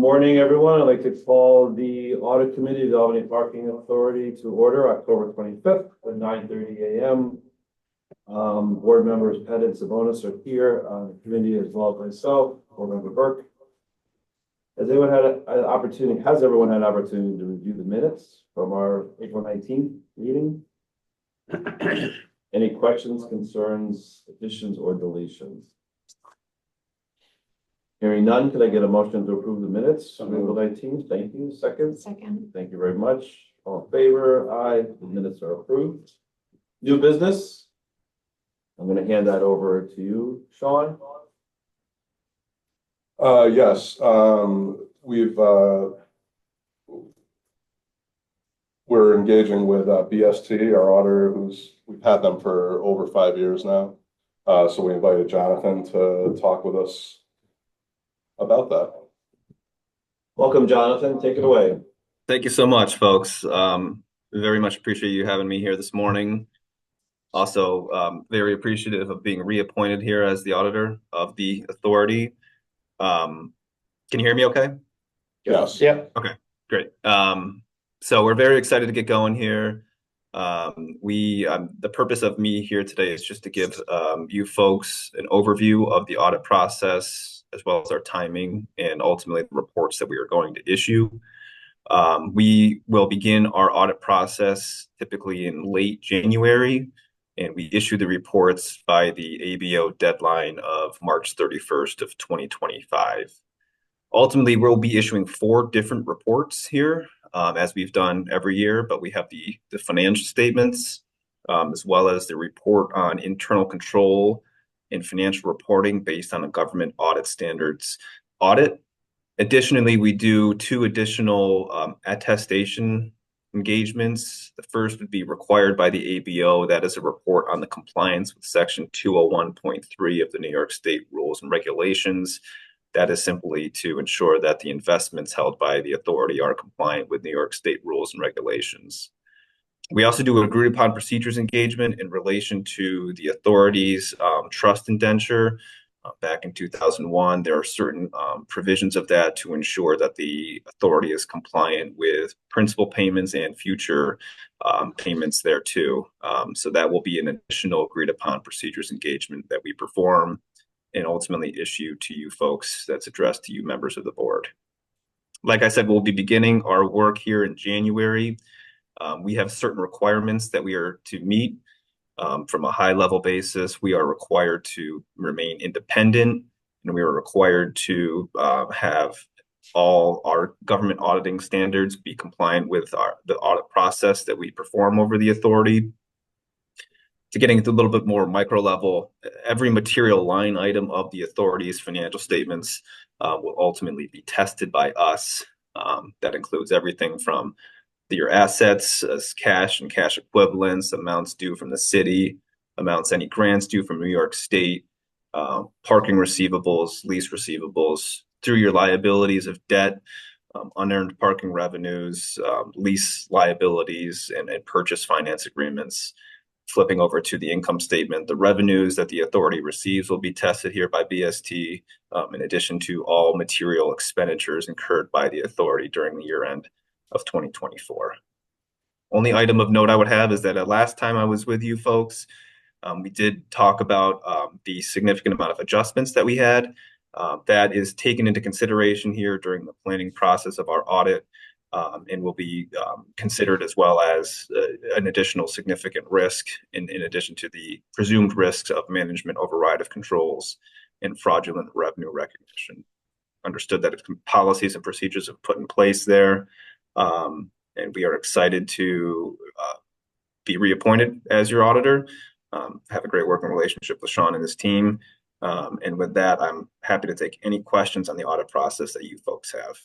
morning, everyone. I'd like to call the Audit Committee of the Albany Parking Authority to order October 25th at 9:30 a.m. Board members Pettit and Sabonis are here on the committee as well as myself, Board Member Burke. Has everyone had an opportunity to review the minutes from our April 19th meeting? Any questions, concerns, additions, or deletions? Hearing none, could I get a motion to approve the minutes on April 19th? Thank you. Second? Second. Thank you very much. All in favor? Aye. The minutes are approved. New business? I'm going to hand that over to you, Sean. Yes, we're engaging with BST, our auditor, we've had them for over 5 years now. So we invited Jonathan to talk with us about that. Welcome, Jonathan. Take it away. Thank you so much, folks. Very much appreciate you having me here this morning. Also, very appreciative of being reappointed here as the auditor of the authority. Can you hear me okay? Yes. Yeah. Okay, great. So we're very excited to get going here. The purpose of me here today is just to give you folks an overview of the audit process, as well as our timing and ultimately the reports that we are going to issue. We will begin our audit process typically in late January, and we issue the reports by the ABO deadline of March 31st of 2025. Ultimately, we'll be issuing 4 different reports here, as we've done every year, but we have the financial statements, as well as the report on internal control and financial reporting based on the government audit standards audit. Additionally, we do 2 additional attestation engagements. The first would be required by the ABO. That is a report on the compliance with Section 201.3 of the New York State Rules and Regulations. That is simply to ensure that the investments held by the authority are compliant with New York State rules and regulations. We also do an agreed upon procedures engagement in relation to the authority's trust indenture. Back in 2001, there are certain provisions of that to ensure that the authority is compliant with principal payments and future payments there too. So that will be an additional agreed upon procedures engagement that we perform and ultimately issue to you folks that's addressed to you members of the board. Like I said, we'll be beginning our work here in January. We have certain requirements that we are to meet. From a high level basis, we are required to remain independent, and we are required to have all our government auditing standards be compliant with the audit process that we perform over the authority. To getting into a little bit more micro level, every material line item of the authority's financial statements will ultimately be tested by us. That includes everything from your assets, cash and cash equivalents, amounts due from the city, any grants due from New York State, parking receivables, lease receivables, through your liabilities of debt, unearned parking revenues, lease liabilities, and purchase finance agreements. Flipping over to the income statement, the revenues that the authority receives will be tested here by BST, in addition to all material expenditures incurred by the authority during the year end of 2024. Only item of note I would have is that last time I was with you folks, we did talk about the significant amount of adjustments that we had. That is taken into consideration here during the planning process of our audit, and will be considered as well as an additional significant risk in addition to the presumed risks of management override of controls and fraudulent revenue recognition. Understood that policies and procedures have put in place there, and we are excited to be reappointed as your auditor. Have a great working relationship with Sean and his team. And with that, I'm happy to take any questions on the audit process that you folks have.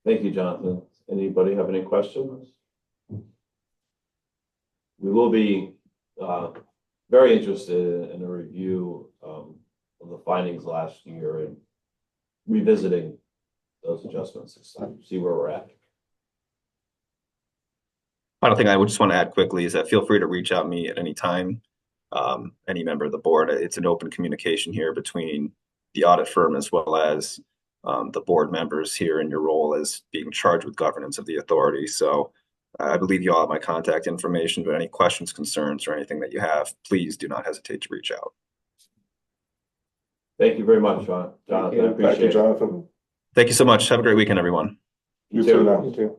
Thank you, Jonathan. Anybody have any questions? We will be very interested in a review of the findings last year and revisiting those adjustments this time, see where we're at. Final thing I would just want to add quickly is that feel free to reach out to me at any time, any member of the board. It's an open communication here between the audit firm as well as the board members here in your role as being charged with governance of the authority. So I believe you all have my contact information, but any questions, concerns, or anything that you have, please do not hesitate to reach out. Thank you very much, Jonathan. I Thank you, appreciate it. Jonathan. Thank you so much. Have a great weekend, everyone. You too now.